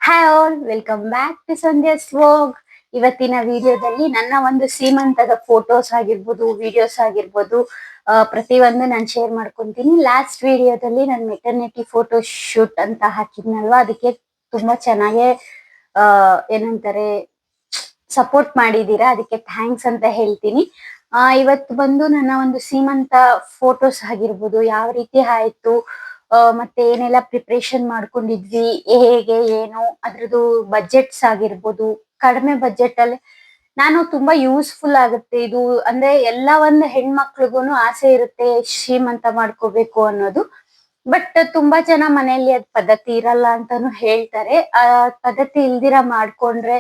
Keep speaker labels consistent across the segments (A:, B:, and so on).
A: Hi all, welcome back to Sandhya's vlog. ಇವತ್ತಿನ ವಿಡಿಯೋದಲ್ಲಿ ನನ್ನ ಒಂದು ಸೀಮಂತದ ಫೋಟೋಸ್ ಆಗಿರ್ಬೋದು, ವಿಡಿಯೋಸ್ ಆಗಿರ್ಬೋದು, ಪ್ರತಿಯೊಂದು ನಾನು ಶೇರ್ ಮಾಡ್ಕೊಂತೀನಿ. ಲಾಸ್ಟ್ ವಿಡಿಯೋದಲ್ಲಿ ನಾನು ಮೆಟರ್ನಿಟಿ ಫೋಟೋ ಶೂಟ್ ಅಂತ ಹಾಕಿದ್ನಲ್ವಾ, ಅದಕ್ಕೆ ತುಂಬಾ ಚೆನ್ನಾಗಿ ಏನಂತಾರೆ ಸಪೋರ್ಟ್ ಮಾಡಿದೀರಾ, ಅದಕ್ಕೆ ಥ್ಯಾಂಕ್ಸ್ ಅಂತ ಹೇಳ್ತೀನಿ. ಇವತ್ತು ಬಂದು ನನ್ನ ಒಂದು ಸೀಮಂತ ಫೋಟೋಸ್ ಆಗಿರ್ಬೋದು, ಯಾವ ರೀತಿ ಆಯ್ತು, ಮತ್ತೆ ಏನೆಲ್ಲ ಪ್ರಿಪ್ರೇಷನ್ ಮಾಡ್ಕೊಂಡಿದ್ವಿ, ಹೇಗೆ ಏನು ಅದ್ರದ್ದು ಬಜೆಟ್ಸ್ ಆಗಿರ್ಬೋದು. ಕಡಿಮೆ ಬಜೆಟ್ ಅಲ್ಲಿ ನಾನು ತುಂಬಾ ಯೂಸ್ಫುಲ್ ಆಗುತ್ತೆ ಇದು. ಅಂದ್ರೆ ಎಲ್ಲ ಒಂದು ಹೆಣ್ಮಕ್ಳಿಗೂನು ಆಸೆ ಇರುತ್ತೆ ಶ್ರೀಮಂತ ಮಾಡ್ಕೋಬೇಕು ಅನ್ನೋದು. ಬಟ್ ತುಂಬಾ ಜನ ಮನೆಯಲ್ಲಿ ಅದ್ ಪದ್ಧತಿ ಇರಲ್ಲ ಅಂತಾನು ಹೇಳ್ತಾರೆ. ಆ ಪದ್ಧತಿ ಇಲ್ದಿರ ಮಾಡ್ಕೊಂಡ್ರೆ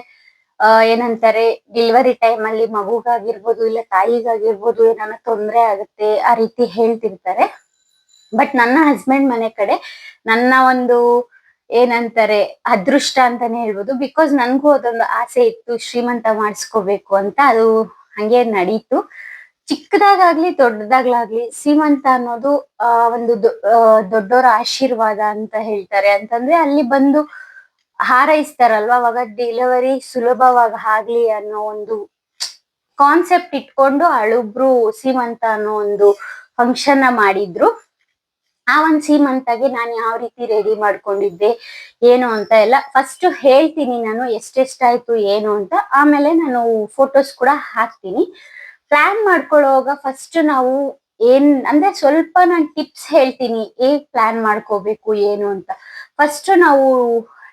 A: ಏನಂತಾರೆ, ಡೆಲಿವರಿ ಟೈಮ್ ಅಲ್ಲಿ ಮಗುಗಾಗಿರ್ಬೋದು ಇಲ್ಲ ತಾಯಿಗಾಗಿರ್ಬೋದು ಏನಾನ ತೊಂದ್ರೆ ಆಗುತ್ತೆ, ಆ ರೀತಿ ಹೇಳ್ತಿರ್ತಾರೆ. ಬಟ್ ನನ್ನ ಹಸ್ಬೆಂಡ್ ಮನೆ ಕಡೆ ನನ್ನ ಒಂದು ಏನಂತಾರೆ ಅದೃಷ್ಟ ಅಂತಾನೆ ಹೇಳ್ಬೋದು. ಬಿಕಾಸ್ ನನ್ಗೂ ಅದೊಂದು ಆಸೆ ಇತ್ತು, ಶ್ರೀಮಂತ ಮಾಡಿಸ್ಕೋಬೇಕು ಅಂತ. ಅದು ಹಂಗೆ ನಡೀತು. ಚಿಕ್ಕದಾಗ್ಲಿ ದೊಡ್ಡದಾಗ್ಲಾಗ್ಲಿ ಸೀಮಂತ ಅನ್ನೋದು ಒಂದು ದೊಡ್ಡವರ ಆಶೀರ್ವಾದ ಅಂತ ಹೇಳ್ತಾರೆ. ಅಂತಂದ್ರೆ ಅಲ್ಲಿ ಬಂದು ಹಾರೈಸ್ತಾರಲ್ವಾ, ಅವಾಗ ಡೆಲಿವರಿ ಸುಲಭವಾಗಿ ಆಗ್ಲಿ ಅನ್ನೋ ಒಂದು ಕಾನ್ಸೆಪ್ಟ್ ಇಟ್ಕೊಂಡು ಹಳುಬ್ರು ಸೀಮಂತ ಅನ್ನೋ ಒಂದು ಫಂಕ್ಷನ್ ಮಾಡಿದ್ರು. ಆ ಒಂದ್ ಸೀಮಂತಾಗೆ ನಾನು ಯಾವ ರೀತಿ ರೆಡಿ ಮಾಡ್ಕೊಂಡಿದ್ದೆ ಏನು ಅಂತ ಎಲ್ಲ ಫಸ್ಟ್ ಹೇಳ್ತೀನಿ ನಾನು, ಎಷ್ಟೆಷ್ಟಾಯ್ತು ಏನು ಅಂತ. ಆಮೇಲೆ ನಾನು ಫೋಟೋಸ್ ಕೂಡ ಹಾಕ್ತೀನಿ. ಪ್ಲಾನ್ ಮಾಡ್ಕೊಳ್ಳೋವಾಗ ಫಸ್ಟ್ ನಾವು ಅಂದ್ರೆ ಸ್ವಲ್ಪ ನಾನು ಟಿಪ್ಸ್ ಹೇಳ್ತೀನಿ, ಹೇಗ್ ಪ್ಲಾನ್ ಮಾಡ್ಕೋಬೇಕು ಏನು ಅಂತ. ಫಸ್ಟ್ ನಾವು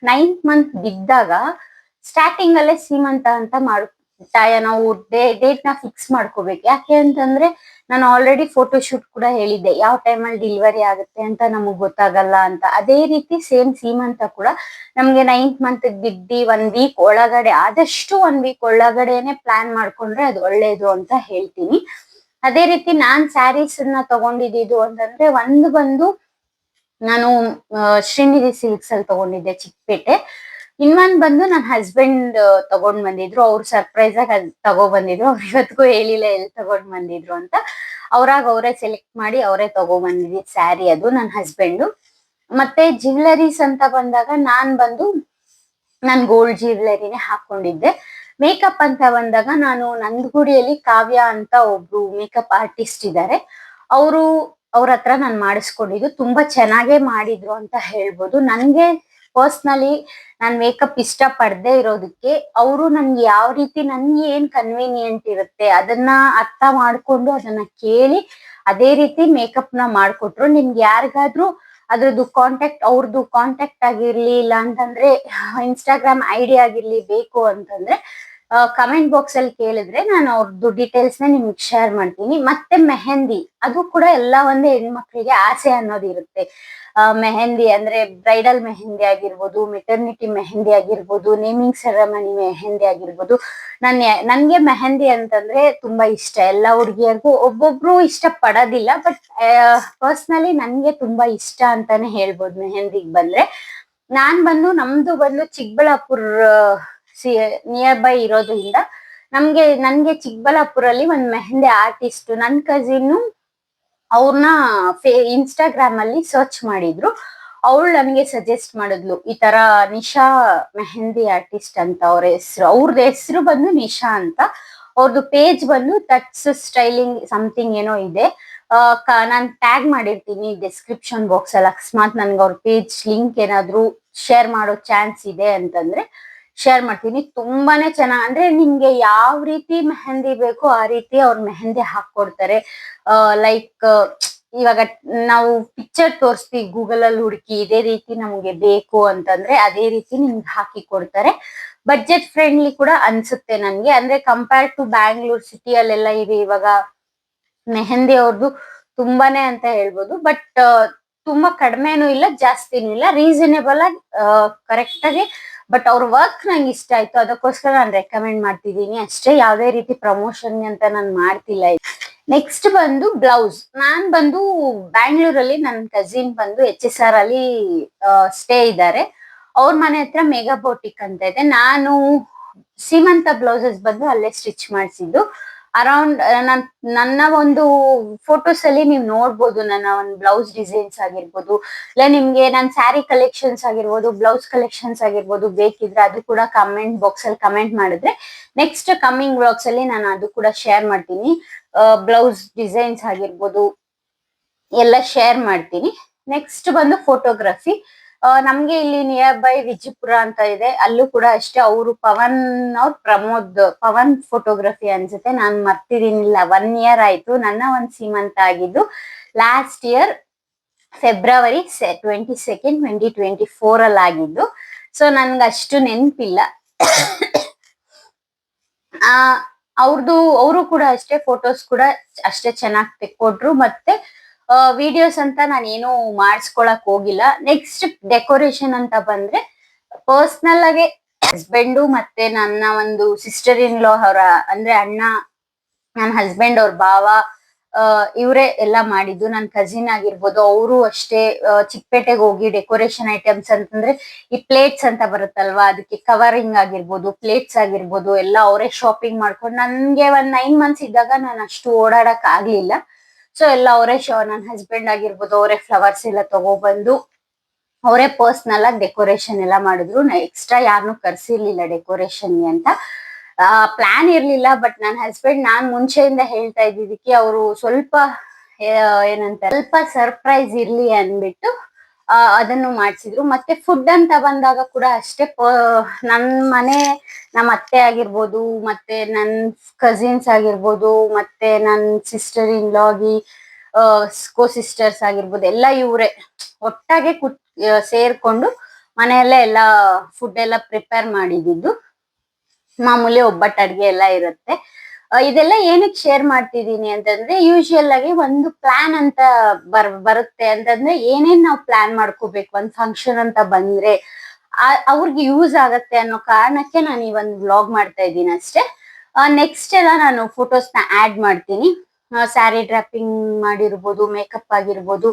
A: 9th ಮಂತ್ ಬಿದ್ದಾಗ ಸ್ಟಾರ್ಟಿಂಗ್ ಅಲ್ಲೇ ಸೀಮಂತ ಅಂತ ನಾವು ಡೇಟ್ ನ ಫಿಕ್ಸ್ ಮಾಡ್ಕೋಬೇಕು. ಯಾಕೆ ಅಂತಂದ್ರೆ ನಾನು ಆಲ್ರೆಡಿ ಫೋಟೋ ಶೂಟ್ ಕೂಡ ಹೇಳಿದ್ದೆ, ಯಾವ ಟೈಮಲ್ಲಿ ಡೆಲಿವರಿ ಆಗುತ್ತೆ ಅಂತ ನಮಗ್ ಗೊತ್ತಾಗಲ್ಲ ಅಂತ. ಅದೇ ರೀತಿ ಸೇಮ್ ಸೀಮಂತ ಕೂಡ ನಮ್ಗೆ 9th ಮಂತ್ ಬಿದ್ದಿ 1 ವೀಕ್ ಒಳಗಡೆ, ಆದಷ್ಟು 1 ವೀಕ್ ಒಳಗಡೆನೆ ಪ್ಲಾನ್ ಮಾಡ್ಕೊಂಡ್ರೆ ಅದು ಒಳ್ಳೇದು ಅಂತ ಹೇಳ್ತೀನಿ. ಅದೇ ರೀತಿ ನಾನ್ ಸ್ಯಾರೀಸ್ ನ ತಗೊಂಡಿದ್ದು ಅಂತಂದ್ರೆ, ಒಂದು ಬಂದು ನಾನು ಶ್ರೀನಿಧಿ ಸಿಲ್ಕ್ಸ್ ಅಲ್ಲಿ ತಗೊಂಡಿದ್ದೆ ಚಿಕ್ಕಪೇಟೆ. ಇನ್ನೊಂದ್ ಬಂದು ನನ್ನ ಹಸ್ಬೆಂಡ್ ತಗೊಂಡ್ ಬಂದಿದ್ರು. ಅವ್ರು ಸರ್ಪ್ರೈಸ್ ಆಗಿ ಅದ್ ತಗೋ ಬಂದಿದ್ರು. ಅವ್ರು ಇವತ್ತಿಗೂ ಹೇಳಿಲ್ಲ ಎಲ್ಲಿ ತಗೊಂಡ್ ಬಂದಿದ್ರು ಅಂತ. ಅವರೇ ಸೆಲೆಕ್ಟ್ ಮಾಡಿ ಅವರೇ ತಗೋ ಬಂದಿದ್ವಿ ಸ್ಯಾರಿ. ಅದು ನನ್ನ ಹಸ್ಬೆಂಡ್. ಮತ್ತೆ ಜ್ಯುವೆಲರೀಸ್ ಅಂತ ಬಂದಾಗ ನಾನ್ ಗೋಲ್ಡ್ ಜ್ಯುವೆಲರಿನೇ ಹಾಕೊಂಡಿದ್ದೆ. ಮೇಕಪ್ ಅಂತ ಬಂದಾಗ ನಾನು ನಂದಗುಡಿಯಲ್ಲಿ ಕಾವ್ಯ ಅಂತ ಒಬ್ರು ಮೇಕಪ್ ಆರ್ಟಿಸ್ಟ್ ಇದ್ದಾರೆ. ಅವ್ರ ಹತ್ರ ನಾನು ಮಾಡಿಸ್ಕೊಂಡಿದ್ದು. ತುಂಬಾ ಚೆನ್ನಾಗೇ ಮಾಡಿದ್ರು ಅಂತ ಹೇಳ್ಬೋದು. ನನ್ಗೆ ಪರ್ಸ್ನಲಿ ನಾನ್ ಮೇಕಪ್ ಇಷ್ಟ ಪಡದೆ ಇರೋದಕ್ಕೆ ಅವರು ನನ್ಗೆ ಯಾವ ರೀತಿ ನನ್ಗೆ ಏನ್ ಕನ್ವೀನಿಯಂಟ್ ಇರುತ್ತೆ ಅದನ್ನ ಅರ್ಥ ಮಾಡ್ಕೊಂಡು ಅದನ್ನ ಕೇಳಿ ಅದೇ ರೀತಿ ಮೇಕಪ್ ನ ಮಾಡ್ಕೊಟ್ರು. ನಿಮ್ಗೆ ಯಾರಿಗಾದ್ರೂ ಅವ್ರದ್ದು ಕಾಂಟ್ಯಾಕ್ಟ್ ಆಗಿರ್ಲಿ, ಇಲ್ಲ ಅಂತಂದ್ರೆ ಇನ್ಸ್ಟಾಗ್ರಾಮ್ ಐಡಿ ಆಗಿರ್ಲಿ ಬೇಕು ಅಂತಂದ್ರೆ ಕಮೆಂಟ್ ಬಾಕ್ಸ್ ಅಲ್ಲಿ ಕೇಳಿದ್ರೆ ನಾನು ಅವ್ರದ್ದು ಡೀಟೇಲ್ಸ್ ನ ನಿಮ್ಗೆ ಶೇರ್ ಮಾಡ್ತೀನಿ. ಮತ್ತೆ ಮೆಹಂದಿ, ಅದು ಕೂಡ ಎಲ್ಲ ಒಂದು ಹೆಣ್ಮಕ್ಳಿಗೆ ಆಸೆ ಅನ್ನೋದು ಇರುತ್ತೆ. ಮೆಹಂದಿ ಅಂದ್ರೆ ಬ್ರೈಡಲ್ ಮೆಹಂದಿ ಆಗಿರ್ಬೋದು, ಮೆಟರ್ನಿಟಿ ಮೆಹಂದಿ ಆಗಿರ್ಬೋದು, ನೇಮಿಂಗ್ ಸೆರೆಮನಿ ಮೆಹಂದಿ ಆಗಿರ್ಬೋದು. ನನ್ಗೆ ಮೆಹಂದಿ ಅಂತಂದ್ರೆ ತುಂಬಾ ಇಷ್ಟ. ಎಲ್ಲ ಹುಡುಗಿಯರ್ಗೂ ಒಬ್ಬೊಬ್ರು ಇಷ್ಟ ಪಡೋದಿಲ್ಲ, ಬಟ್ ಪರ್ಸ್ನಲಿ ನನ್ಗೆ ತುಂಬಾ ಇಷ್ಟ ಅಂತಾನೆ ಹೇಳ್ಬೋದು ಮೆಹಂದಿಗ್ ಬಂದ್ರೆ. ನಮ್ದು ಬಂದು ಚಿಕ್ಕಬಳ್ಳಾಪುರ ನಿಯರ್ ಬೈ ಇರೋದ್ರಿಂದ ನನ್ಗೆ ಚಿಕ್ಕಬಳ್ಳಾಪುರಲ್ಲಿ ಒಂದ್ ಮೆಹಂದಿ ಆರ್ಟಿಸ್ಟ್ ನನ್ ಕಸಿನ್ ಅವ್ರನ್ನ ಇನ್ಸ್ಟಾಗ್ರಾಮ್ ಅಲ್ಲಿ ಸರ್ಚ್ ಮಾಡಿದ್ರು. ಅವಳು ನನಗೆ ಸಜೆಸ್ಟ್ ಮಾಡಿದ್ಲು, ಈ ತರ ನಿಶಾ ಮೆಹಂದಿ ಆರ್ಟಿಸ್ಟ್ ಅಂತ ಅವ್ರದ್ದು ಹೆಸರು ಬಂದು ನಿಶಾ ಅಂತ. ಅವ್ರದ್ದು ಪೇಜ್ ಬಂದು ಟಚ್ ಸ್ಟೈಲಿಂಗ್ ಸಮಥಿಂಗ್ ಏನೋ ಇದೆ. ನಾನ್ ಟ್ಯಾಗ್ ಮಾಡಿರ್ತೀನಿ ಡಿಸ್ಕ್ರಿಪ್ಷನ್ ಬಾಕ್ಸ್ ಅಲ್ಲಿ. ಅಕಸ್ಮಾತ್ ನನ್ಗೆ ಅವ್ರ ಪೇಜ್ ಲಿಂಕ್ ಏನಾದ್ರು ಶೇರ್ ಮಾಡೋ ಚಾನ್ಸ್ ಇದೆ ಅಂತಂದ್ರೆ ಶೇರ್ ಮಾಡ್ತೀನಿ. ತುಂಬಾನೇ ಅಂದ್ರೆ ನಿಮ್ಗೆ ಯಾವ ರೀತಿ ಮೆಹಂದಿ ಬೇಕು ಆ ರೀತಿ ಅವ್ರ ಮೆಹಂದಿ ಹಾಕೊಡ್ತಾರೆ. ಲೈಕ್ ಇವಾಗ ನಾವು ಪಿಕ್ಚರ್ ತೋರಿಸ್ತೀವಿ ಗೂಗಲ್ ಅಲ್ಲಿ ಹುಡುಕಿ, ಇದೇ ರೀತಿ ನಮ್ಗೆ ಬೇಕು ಅಂತಂದ್ರೆ ಅದೇ ರೀತಿ ನಿಮ್ಗೆ ಹಾಕಿ ಕೊಡ್ತಾರೆ. ಬಡ್ಜೆಟ್ ಫ್ರೆಂಡ್ಲಿ ಕೂಡ ಅನ್ಸುತ್ತೆ ನನ್ಗೆ. ಅಂದ್ರೆ ಕಂಪೇರ್ ಟು ಬ್ಯಾಂಗ್ಳೂರ್ ಸಿಟಿಯಲ್ಲೆಲ್ಲ ಇದೆ ಇವಾಗ ಮೆಹಂದಿ ಅವ್ರದ್ದು ತುಂಬಾನೇ ಅಂತ ಹೇಳ್ಬೋದು. ಬಟ್ ತುಂಬಾ ಕಡಿಮೆನೂ ಇಲ್ಲ ಜಾಸ್ತಿನೂ ಇಲ್ಲ, ರೀಸನೇಬಲ್ ಆಗಿ ಕರೆಕ್ಟ್ ಆಗಿ. ಬಟ್ ಅವ್ರ ವರ್ಕ್ ನಂಗೆ ಇಷ್ಟ ಆಯ್ತು, ಅದಕ್ಕೋಸ್ಕರ ನಾನು ರೆಕಮೆಂಡ್ ಮಾಡ್ತಿದ್ದೀನಿ ಅಷ್ಟೇ. ಯಾವ್ದೇ ರೀತಿ ಪ್ರಮೋಷನ್ ಅಂತ ನಾನು ಮಾಡ್ತಿಲ್ಲ. ನೆಕ್ಸ್ಟ್ ಬಂದು ಬ್ಲೌಸ್. ನಾನ್ ಬಂದು ಬ್ಯಾಂಗ್ಳೂರಲ್ಲಿ ನನ್ನ ಕಸಿನ್ ಬಂದು HSR ಅಲ್ಲಿ ಸ್ಟೇ ಇದ್ದಾರೆ. ಅವ್ರ ಮನೆ ಹತ್ರ ಮೆಗಾ ಬೋಟಿಕ್ ಅಂತ ಇದೆ. ನಾನು ಸೀಮಂತ ಬ್ಲೌಸಸ್ ಬಂದು ಅಲ್ಲೇ ಸ್ಟಿಚ್ ಮಾಡಿಸಿದ್ದು. ಅರೌಂಡ್ ನನ್ನ ಒಂದು ಫೋಟೋಸ್ ಅಲ್ಲಿ ನೀವು ನೋಡ್ಬೋದು ನನ್ನ ಒಂದು ಬ್ಲೌಸ್ ಡಿಸೈನ್ಸ್ ಆಗಿರ್ಬೋದು, ಇಲ್ಲ ನಿಮ್ಗೆ ನನ್ನ ಸ್ಯಾರಿ ಕಲೆಕ್ಷನ್ಸ್ ಆಗಿರ್ಬೋದು, ಬ್ಲೌಸ್ ಕಲೆಕ್ಷನ್ಸ್ ಆಗಿರ್ಬೋದು ಬೇಕಿದ್ರೆ ಅದು ಕೂಡ ಕಮೆಂಟ್ ಬಾಕ್ಸ್ ಅಲ್ಲಿ ಕಮೆಂಟ್ ಮಾಡಿದ್ರೆ ನೆಕ್ಸ್ಟ್ ಕಮ್ಮಿಂಗ್ ಬ್ಲಾಗ್ಸ್ ಅಲ್ಲಿ ನಾನು ಅದು ಕೂಡ ಶೇರ್ ಮಾಡ್ತೀನಿ. ಬ್ಲೌಸ್ ಡಿಸೈನ್ಸ್ ಆಗಿರ್ಬೋದು ಎಲ್ಲ ಶೇರ್ ಮಾಡ್ತೀನಿ. ನೆಕ್ಸ್ಟ್ ಬಂದು ಫೋಟೋಗ್ರಫಿ. ನಮ್ಗೆ ಇಲ್ಲಿ ನಿಯರ್ ಬೈ ವಿಜಯಪುರ ಅಂತ ಇದೆ, ಅಲ್ಲೂ ಕೂಡ ಅಷ್ಟೇ ಅವರು ಪವನ್ ಪವನ್ ಫೋಟೋಗ್ರಫಿ ಅನ್ಸುತ್ತೆ, ನಾನ್ ಮರ್ತಿದೀನಿಲ್ಲ. 1 year ಆಯ್ತು ನನ್ನ ಒಂದ್ ಸೀಮಂತ ಆಗಿದ್ದು ಲಾಸ್ಟ್ ಇಯರ್ ಫೆಬ್ರವರಿ 22nd 2024 ಅಲ್ಲಿ ಆಗಿದ್ದು. ಸೊ ನನ್ಗೆ ಅಷ್ಟು ನೆನ್ಪಿಲ್ಲ. ಅವರು ಕೂಡ ಅಷ್ಟೇ ಫೋಟೋಸ್ ಕೂಡ ಅಷ್ಟೇ ಚೆನ್ನಾಗಿ ತೆಕ್ಕೊಟ್ರು. ಮತ್ತೆ ವಿಡಿಯೋಸ್ ಅಂತ ನಾನು ಏನು ಮಾಡಿಸ್ಕೊಳಕ್ ಹೋಗಿಲ್ಲ. ನೆಕ್ಸ್ಟ್ ಡೆಕೋರೇಷನ್ ಅಂತ ಬಂದ್ರೆ ಪರ್ಸನಲ್ ಆಗಿ ಹಸ್ಬೆಂಡು ಮತ್ತೆ ನನ್ನ ಒಂದು ಸಿಸ್ಟರ್ ಇನ್ ಲಾ ಅವರ ಅಂದ್ರೆ ಅಣ್ಣ, ನನ್ನ ಹಸ್ಬೆಂಡ್ ಅವ್ರ ಭಾವ ಇವರೇ ಎಲ್ಲ ಮಾಡಿದ್ದು. ನನ್ನ ಕಸಿನ್ ಆಗಿರ್ಬೋದು ಅವರು ಅಷ್ಟೇ ಚಿಕ್ಕಪೇಟೆಗೆ ಹೋಗಿ ಡೆಕೋರೇಷನ್ ಐಟಮ್ಸ್ ಅಂತಂದ್ರೆ ಈ ಪ್ಲೇಟ್ಸ್ ಅಂತ ಬರುತ್ತಲ್ವಾ, ಅದಕ್ಕೆ ಕವರಿಂಗ್ ಆಗಿರ್ಬೋದು, ಪ್ಲೇಟ್ಸ್ ಆಗಿರ್ಬೋದು ಎಲ್ಲ ಅವರೇ ಶಾಪಿಂಗ್ ಮಾಡ್ಕೊಂಡು, ನನ್ಗೆ ಒಂದ್ 9 months ಇದ್ದಾಗ ನಾನು ಅಷ್ಟು ಓಡಾಡಕ್ ಆಗ್ಲಿಲ್ಲ. ಸೊ ಎಲ್ಲ ಅವರೇ ನನ್ನ ಹಸ್ಬೆಂಡ್ ಆಗಿರ್ಬೋದು ಅವರೇ ಫ್ಲವರ್ಸ್ ಎಲ್ಲ ತಗೊಬಂದು ಅವರೇ ಪರ್ಸನಲ್ ಆಗಿ ಡೆಕೋರೇಷನ್ ಎಲ್ಲ ಮಾಡಿದ್ರು. ಎಕ್ಸ್ಟ್ರಾ ಯಾರನ್ನೂ ಕರ್ಸಿರ್ಲಿಲ್ಲ ಡೆಕೋರೇಷನ್ಗೆ ಅಂತ. ಪ್ಲಾನ್ ಇರ್ಲಿಲ್ಲ, ಬಟ್ ನನ್ನ ಹಸ್ಬೆಂಡ್ ನಾನ್ ಮುಂಚೆಯಿಂದ ಹೇಳ್ತಾ ಇದ್ದಿದ್ದಕ್ಕೆ ಅವರು ಸ್ವಲ್ಪ ಸ್ವಲ್ಪ ಸರ್ಪ್ರೈಸ್ ಇರ್ಲಿ ಅನ್ಬಿಟ್ಟು ಅದನ್ನು ಮಾಡ್ಸಿದ್ರು. ಮತ್ತೆ ಫುಡ್ ಅಂತ ಬಂದಾಗ ಕೂಡ ಅಷ್ಟೇ ನಮ್ಮ ಅತ್ತೆ ಆಗಿರ್ಬೋದು, ಮತ್ತೆ ನನ್ ಕಸಿನ್ಸ್ ಆಗಿರ್ಬೋದು, ಮತ್ತೆ ನನ್ ಸಿಸ್ಟರ್ ಇನ್ ಲಾಗಿ ಕೋ ಸಿಸ್ಟರ್ಸ್ ಆಗಿರ್ಬೋದು ಎಲ್ಲ ಇವರೇ ಒಟ್ಟಾಗೆ ಸೇರ್ಕೊಂಡು ಮನೆಯಲ್ಲೇ ಎಲ್ಲ ಫುಡ್ ಎಲ್ಲ ಪ್ರಿಪೇರ್ ಮಾಡಿದ್ದು. ಮಾಮೂಲಿ ಒಬ್ಬಟ್ಟು ಅಡ್ಗೆ ಎಲ್ಲ ಇರುತ್ತೆ. ಇದೆಲ್ಲ ಏನಕ್ಕೆ ಶೇರ್ ಮಾಡ್ತಿದೀನಿ ಅಂತಂದ್ರೆ ಯೂಶುವಲ್ ಆಗಿ ಒಂದು ಪ್ಲಾನ್ ಅಂತ ಬರುತ್ತೆ ಅಂತಂದ್ರೆ ಏನೇನ್ ನಾವು ಪ್ಲಾನ್ ಮಾಡ್ಕೋಬೇಕು ಒಂದ್ ಫಂಕ್ಷನ್ ಅಂತ ಬಂದ್ರೆ ಅವ್ರಿಗೆ ಯೂಸ್ ಆಗತ್ತೆ ಅನ್ನೋ ಕಾರಣಕ್ಕೆ ನಾನು ಈ ಒಂದು ವ್ಲಾಗ್ ಮಾಡ್ತಾ ಇದ್ದೀನಿ ಅಷ್ಟೇ. ನೆಕ್ಸ್ಟ್ ಎಲ್ಲ ನಾನು ಫೋಟೋಸ್ ನ ಆಡ್ ಮಾಡ್ತೀನಿ. ಸ್ಯಾರಿ ಡ್ರಾಪಿಂಗ್ ಮಾಡಿರ್ಬೋದು, ಮೇಕಪ್ ಆಗಿರ್ಬೋದು,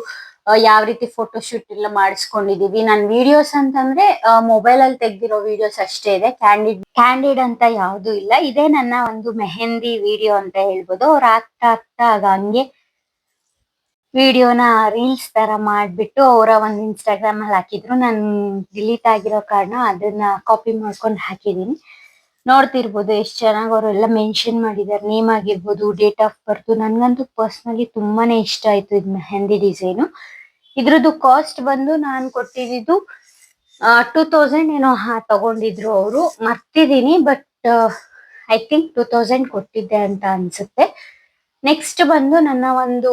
A: ಯಾವ ರೀತಿ ಫೋಟೋ ಶೂಟ್ ಎಲ್ಲ ಮಾಡಿಸ್ಕೊಂಡಿದೀವಿ. ನನ್ ವಿಡಿಯೋಸ್ ಅಂತಂದ್ರೆ ಮೊಬೈಲ್ ಅಲ್ಲಿ ತೆಗ್ದಿರೋ ವಿಡಿಯೋಸ್ ಅಷ್ಟೇ ಇದೆ, ಕ್ಯಾಂಡಿಡ್ ಅಂತ ಯಾವ್ದು ಇಲ್ಲ. ಇದೇ ನನ್ನ ಒಂದು ಮೆಹಂದಿ ವಿಡಿಯೋ ಅಂತ ಹೇಳ್ಬೋದು. ಅವ್ರು ಆಗ್ತಾ ಆಗ ಹಂಗೆ ವಿಡಿಯೋನ ರೀಲ್ಸ್ ತರ ಮಾಡ್ಬಿಟ್ಟು ಅವರ ಒಂದು ಇನ್ಸ್ಟಾಗ್ರಾಮ್ ಅಲ್ಲಿ ಹಾಕಿದ್ರು. ನನ್ ಡಿಲೀಟ್ ಆಗಿರೋ ಕಾರಣ ಅದನ್ನ ಕಾಪಿ ಮಾಡ್ಕೊಂಡು ಹಾಕಿದೀನಿ. ನೋಡ್ತಿರ್ಬೋದು ಎಷ್ಟು ಚೆನ್ನಾಗಿ ಅವರೆಲ್ಲ ಮೆನ್ಷನ್ ಮಾಡಿದ್ದಾರೆ, ನೇಮ್ ಆಗಿರ್ಬೋದು, ಡೇಟ್ ಆಫ್ ಬರ್ತ್. ನನ್ಗಂತೂ ಪರ್ಸನಲಿ ತುಂಬಾನೇ ಇಷ್ಟ ಆಯ್ತು ಇದು ಮೆಹಂದಿ ಡಿಸೈನು. ಇದ್ರದ್ದು ಕಾಸ್ಟ್ ಬಂದು ನಾನು ಕೊಟ್ಟಿದ್ದು 2000 ಏನೋ ತಗೊಂಡಿದ್ರು ಅವರು, ಮರ್ತಿದೀನಿ. ಬಟ್ ಐ ಥಿಂಕ್ 2000 ಕೊಟ್ಟಿದ್ದೆ ಅಂತ ಅನ್ಸುತ್ತೆ. ನೆಕ್ಸ್ಟ್ ಬಂದು ನನ್ನ ಒಂದು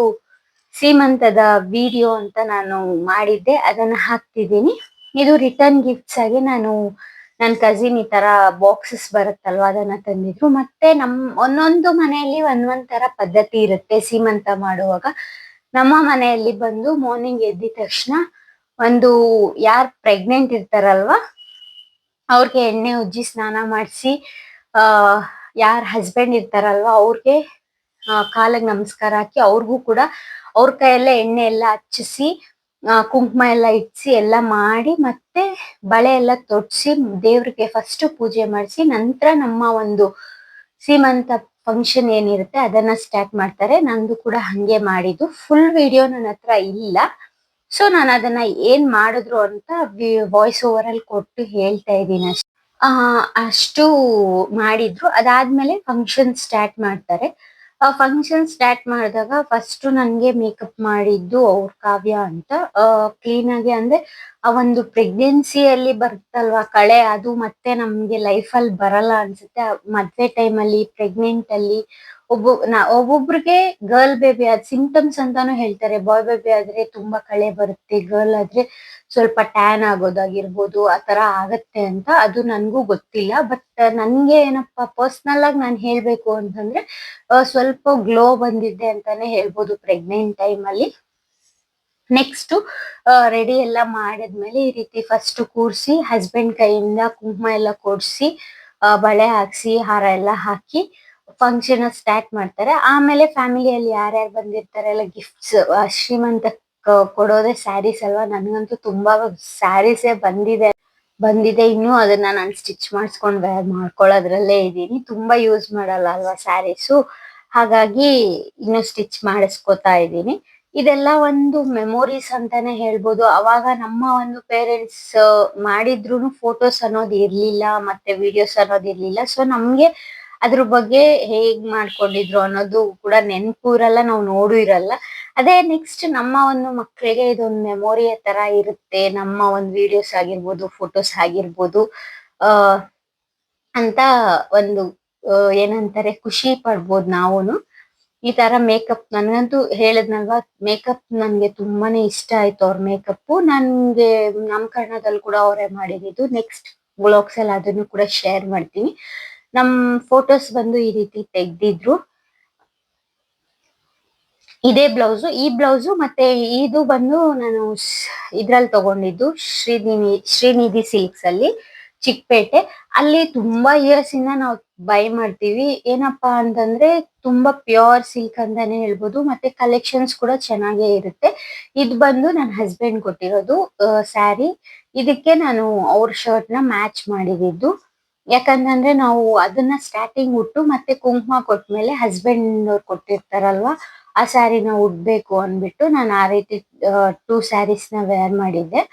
A: ಸೀಮಂತದ ವಿಡಿಯೋ ಅಂತ ನಾನು ಮಾಡಿದ್ದೆ, ಅದನ್ನ ಹಾಕ್ತಿದ್ದೀನಿ. ಇದು ರಿಟರ್ನ್ ಗಿಫ್ಟ್ಸ್ ಆಗಿ ನಾನು ನನ್ನ ಕಸಿನ್ ಈ ತರ ಬಾಕ್ಸಸ್ ಬರುತ್ತಲ್ವಾ ಅದನ್ನ ತಂದಿದ್ರು. ಮತ್ತೆ ಒಂದೊಂದು ಮನೆಯಲ್ಲಿ ಒಂದೊಂದ್ ತರ ಪದ್ಧತಿ ಇರುತ್ತೆ ಸೀಮಂತ ಮಾಡುವಾಗ. ನಮ್ಮ ಮನೆಯಲ್ಲಿ ಬಂದು ಮಾರ್ನಿಂಗ್ ಎದ್ದಿದ ತಕ್ಷಣ ಒಂದು ಯಾರ್ ಪ್ರೆಗ್ನೆಂಟ್ ಇರ್ತಾರಲ್ವಾ ಅವ್ರಿಗೆ ಎಣ್ಣೆ ಉಜ್ಜಿ ಸ್ನಾನ ಮಾಡಿಸಿ, ಯಾರ್ ಹಸ್ಬೆಂಡ್ ಇರ್ತಾರಲ್ವಾ ಅವ್ರಿಗೆ ಕಾಲಿಗೆ ನಮಸ್ಕಾರ ಹಾಕಿ ಅವ್ರಿಗೂ ಕೂಡ ಅವ್ರ ಕೈಯಲ್ಲೇ ಎಣ್ಣೆ ಎಲ್ಲ ಹಚ್ಚಿಸಿ ಕುಂಕುಮ ಎಲ್ಲ ಇಡ್ಸಿ ಎಲ್ಲ ಮಾಡಿ, ಮತ್ತೆ ಬಳೆ ಎಲ್ಲ ತೊಡ್ಸಿ ದೇವ್ರಿಗೆ ಫಸ್ಟ್ ಪೂಜೆ ಮಾಡಿಸಿ ನಂತರ ನಮ್ಮ ಒಂದು ಸೀಮಂತ ಫಂಕ್ಷನ್ ಏನಿರುತ್ತೆ ಅದನ್ನ ಸ್ಟಾರ್ಟ್ ಮಾಡ್ತಾರೆ. ನಂದು ಕೂಡ ಹಂಗೆ ಮಾಡಿದ್ದು. ಫುಲ್ ವಿಡಿಯೋ ನನ್ನ ಹತ್ರ ಇಲ್ಲ, ಸೊ ನಾನು ಅದನ್ನ ಏನ್ ಮಾಡಿದ್ರು ಅಂತ ವಾಯ್ಸ್ ಓವರ್ ಅಲ್ಲಿ ಕೊಟ್ಟು ಹೇಳ್ತಾ ಇದ್ದೀನಿ ಅಷ್ಟೇ. ಅಷ್ಟು ಮಾಡಿದ್ರು. ಅದಾದ್ಮೇಲೆ ಫಂಕ್ಷನ್ ಸ್ಟಾರ್ಟ್ ಮಾಡ್ತಾರೆ. ಫಂಕ್ಷನ್ ಸ್ಟಾರ್ಟ್ ಮಾಡಿದಾಗ ಫಸ್ಟ್ ನನ್ಗೆ ಮೇಕಪ್ ಮಾಡಿದ್ದು ಅವ್ರ ಕಾವ್ಯ ಅಂತ. ಕ್ಲೀನ್ ಆಗಿ ಅಂದ್ರೆ ಆ ಒಂದು ಪ್ರೆಗ್ನೆನ್ಸಿಯಲ್ಲಿ ಬರುತ್ತಲ್ವಾ ಕಳೆ, ಅದು ಮತ್ತೆ ನಮ್ಗೆ ಲೈಫ್ ಅಲ್ಲಿ ಬರಲ್ಲ ಅನ್ಸುತ್ತೆ. ಮದ್ವೆ ಟೈಮ್ ಅಲ್ಲಿ, ಪ್ರೆಗ್ನೆಂಟ್ ಅಲ್ಲಿ ಒಬ್ಬೊಬ್ರಿಗೆ ಗರ್ಲ್ ಬೇಬಿ ಅದ್ ಸಿಂಪ್ಟಮ್ಸ್ ಅಂತಾನು ಹೇಳ್ತಾರೆ. ಬಾಯ್ ಬೇಬಿ ಆದ್ರೆ ತುಂಬಾ ಕಳೆ ಬರುತ್ತೆ, ಗರ್ಲ್ ಆದ್ರೆ ಸ್ವಲ್ಪ ಟ್ಯಾನ್ ಆಗೋದಾಗಿರ್ಬೋದು, ಆತರ ಆಗತ್ತೆ ಅಂತ. ಅದು ನನ್ಗೂ ಗೊತ್ತಿಲ್ಲ. ಬಟ್ ನನ್ಗೆ ಏನಪ್ಪಾ ಪರ್ಸನಲ್ ಆಗಿ ನಾನು ಹೇಳ್ಬೇಕು ಅಂತಂದ್ರೆ ಸ್ವಲ್ಪ ಗ್ಲೋ ಬಂದಿದ್ದೆ ಅಂತಾನೆ ಹೇಳ್ಬೋದು ಪ್ರೆಗ್ನೆಂಟ್ ಟೈಮ್ ಅಲ್ಲಿ. ನೆಕ್ಸ್ಟ್ ರೆಡಿ ಎಲ್ಲ ಮಾಡಿದ್ಮೇಲೆ ಈ ರೀತಿ ಫಸ್ಟ್ ಕೂರ್ಸಿ ಹಸ್ಬೆಂಡ್ ಕೈಯಿಂದ ಕುಂಕುಮ ಎಲ್ಲ ಕೊಡ್ಸಿ ಬಳೆ ಹಾಕ್ಸಿ ಹಾರ ಎಲ್ಲ ಹಾಕಿ ಫಂಕ್ಷನ್ ಸ್ಟಾರ್ಟ್ ಮಾಡ್ತಾರೆ. ಆಮೇಲೆ ಫ್ಯಾಮಿಲಿಯಲ್ಲಿ ಯಾರ್ಯಾರು ಬಂದಿರ್ತಾರೆ ಎಲ್ಲ ಗಿಫ್ಟ್ಸ್, ಶ್ರೀಮಂತ ಕೊಡೋದೇ ಸ್ಯಾರೀಸ್ ಅಲ್ವಾ. ನನ್ಗಂತೂ ತುಂಬಾ ಸ್ಯಾರೀಸೇ ಬಂದಿದೆ ಇನ್ನು ಅದನ್ನ ನಾನು ಸ್ಟಿಚ್ ಮಾಡಿಸ್ಕೊಂಡು ವೇರ್ ಮಾಡ್ಕೊಳ್ಳೋದ್ರಲ್ಲೇ ಇದ್ದೀನಿ. ತುಂಬಾ ಯೂಸ್ ಮಾಡಲ್ಲ ಅಲ್ವಾ ಸ್ಯಾರೀಸು, ಹಾಗಾಗಿ ಇನ್ನು ಸ್ಟಿಚ್ ಮಾಡಿಸ್ಕೊತಾ ಇದ್ದೀನಿ. ಇದೆಲ್ಲ ಒಂದು ಮೆಮೊರೀಸ್ ಅಂತಾನೆ ಹೇಳ್ಬೋದು. ಅವಾಗ ನಮ್ಮ ಒಂದು ಪೇರೆಂಟ್ಸ್ ಮಾಡಿದ್ರು ಫೋಟೋಸ್ ಅನ್ನೋದು ಇರ್ಲಿಲ್ಲ, ಮತ್ತೆ ವಿಡಿಯೋಸ್ ಅನ್ನೋದು ಇರ್ಲಿಲ್ಲ. ಸೊ ನಮ್ಗೆ ಅದ್ರ ಬಗ್ಗೆ ಹೇಗ್ ಮಾಡ್ಕೊಂಡಿದ್ರು ಅನ್ನೋದು ಕೂಡ ನೆನ್ಪು ಇರಲ್ಲ, ನಾವು ನೋಡು ಇರಲ್ಲ. ಅದೇ ನೆಕ್ಸ್ಟ್ ನಮ್ಮ ಒಂದು ಮಕ್ಕಳಿಗೆ ಇದೊಂದು ಮೆಮೊರಿಯ ತರ ಇರುತ್ತೆ, ನಮ್ಮ ಒಂದು ವಿಡಿಯೋಸ್ ಆಗಿರ್ಬೋದು, ಫೋಟೋಸ್ ಆಗಿರ್ಬೋದು ಆ ಅಂತ ಒಂದು ಏನಂತಾರೆ ಖುಷಿ ಪಡ್ಬೋದು ನಾವುನು. ಈ ತರ ಮೇಕಪ್ ನನ್ಗಂತೂ ಹೇಳದ್ನಲ್ವಾ, ಮೇಕಪ್ ನನ್ಗೆ ತುಂಬಾನೇ ಇಷ್ಟ ಆಯ್ತು. ಅವ್ರ ಮೇಕಪ್ ನನ್ಗೆ ನಾಮಕರಣದಲ್ಲಿ ಕೂಡ ಅವರೇ ಮಾಡಿದ್ದು. ನೆಕ್ಸ್ಟ್ ವ್ಲಾಗ್ಸ್ ಅಲ್ಲಿ ಅದನ್ನು ಕೂಡ ಶೇರ್ ಮಾಡ್ತೀನಿ. ನಮ್ ಫೋಟೋಸ್ ಬಂದು ಈ ರೀತಿ ತೆಗ್ದಿದ್ರು. ಇದೇ ಬ್ಲೌಸು, ಈ ಬ್ಲೌಸು ಮತ್ತೆ ಇದು ಬಂದು ನಾನು ಇದ್ರಲ್ಲಿ ತಗೊಂಡಿದ್ದು ಶ್ರೀನಿಧಿ ಸಿಲ್ಕ್ಸ್ ಅಲ್ಲಿ, ಚಿಕ್ಕಪೇಟೆ. ಅಲ್ಲಿ ತುಂಬಾ ಇಯರ್ಸ್ ಇಂದ ನಾವು ಬೈ ಮಾಡ್ತೀವಿ. ಏನಪ್ಪಾ ಅಂತಂದ್ರೆ ತುಂಬಾ ಪ್ಯೂರ್ ಸಿಲ್ಕ್ ಅಂತಾನೆ ಹೇಳ್ಬೋದು, ಮತ್ತೆ ಕಲೆಕ್ಷನ್ಸ್ ಕೂಡ ಚೆನ್ನಾಗೇ ಇರುತ್ತೆ. ಇದು ಬಂದು ನನ್ನ ಹಸ್ಬೆಂಡ್ ಕೊಟ್ಟಿರೋದು ಸ್ಯಾರಿ. ಇದಕ್ಕೆ ನಾನು ಅವ್ರ ಶರ್ಟ್ ನ ಮ್ಯಾಚ್ ಮಾಡಿದಿದ್ದು. ಯಾಕಂತಂದ್ರೆ ನಾವು ಅದನ್ನ ಸ್ಟಾರ್ಟಿಂಗ್ ಉಟ್ಟು ಮತ್ತೆ ಕುಂಕುಮ ಕೊಟ್ಮೇಲೆ ಹಸ್ಬೆಂಡ್ ಅವ್ರು ಕೊಟ್ಟಿರ್ತಾರಲ್ವಾ, ಆ ಸ್ಯಾರಿನ ಉಡ್ಬೇಕು ಅನ್ಬಿಟ್ಟು ನಾನು ಆ ರೀತಿ 2 ಸ್ಯಾರೀಸ್ ನ ವೇರ್ ಮಾಡಿದ್ದೆ.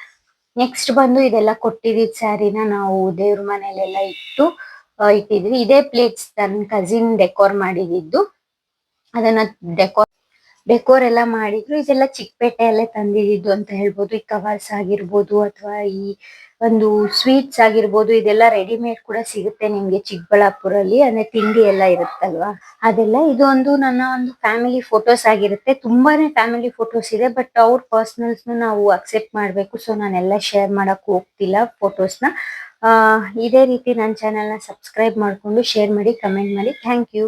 A: ನೆಕ್ಸ್ಟ್ ಬಂದು ಇದೆಲ್ಲ ಕೊಟ್ಟಿದ್ದ ಸ್ಯಾರಿನ ನಾವು ದೇವ್ರ ಮನೇಲೆಲ್ಲ ಇಟ್ಟಿದ್ವಿ. ಇದೇ ಪ್ಲೇಟ್ಸ್ ನನ್ನ ಕಸಿನ್ ಡೆಕೋರ್ ಮಾಡಿದಿದ್ದು. ಅದನ್ನ ಡೆಕೋರ್ ಎಲ್ಲ ಮಾಡಿದ್ರು. ಇದೆಲ್ಲ ಚಿಕ್ಕಪೇಟೆಯಲ್ಲೇ ತಂದಿದ್ದು ಅಂತ ಹೇಳ್ಬೋದು. ಈ ಕವರ್ಸ್ ಆಗಿರ್ಬೋದು ಅಥವಾ ಈ ಒಂದು ಸ್ವೀಟ್ಸ್ ಆಗಿರ್ಬೋದು, ಇದೆಲ್ಲ ರೆಡಿಮೇಡ್ ಕೂಡ ಸಿಗುತ್ತೆ ನಿಮ್ಗೆ ಚಿಕ್ಕಬಳ್ಳಾಪುರಲ್ಲಿ. ಅಂದ್ರೆ ತಿಂಡಿ ಎಲ್ಲ ಇರುತ್ತಲ್ವಾ ಅದೆಲ್ಲ. ಇದು ಒಂದು ನನ್ನ ಒಂದು ಫ್ಯಾಮಿಲಿ ಫೋಟೋಸ್ ಆಗಿರುತ್ತೆ. ತುಂಬಾನೇ ಫ್ಯಾಮಿಲಿ ಫೋಟೋಸ್ ಇದೆ, ಬಟ್ ಅವ್ರ ಪರ್ಸನಲ್ಸ್ ನಾವು ಅಕ್ಸೆಪ್ಟ್ ಮಾಡ್ಬೇಕು. ಸೊ ನಾನೆಲ್ಲ ಶೇರ್ ಮಾಡಕ್ ಹೋಗ್ತಿಲ್ಲ ಫೋಟೋಸ್ನ. ಇದೇ ರೀತಿ ನನ್ನ ಚಾನೆಲ್ನ ಸಬ್ಸ್ಕ್ರೈಬ್ ಮಾಡ್ಕೊಂಡು ಶೇರ್ ಮಾಡಿ, ಕಮೆಂಟ್ ಮಾಡಿ. Thank you.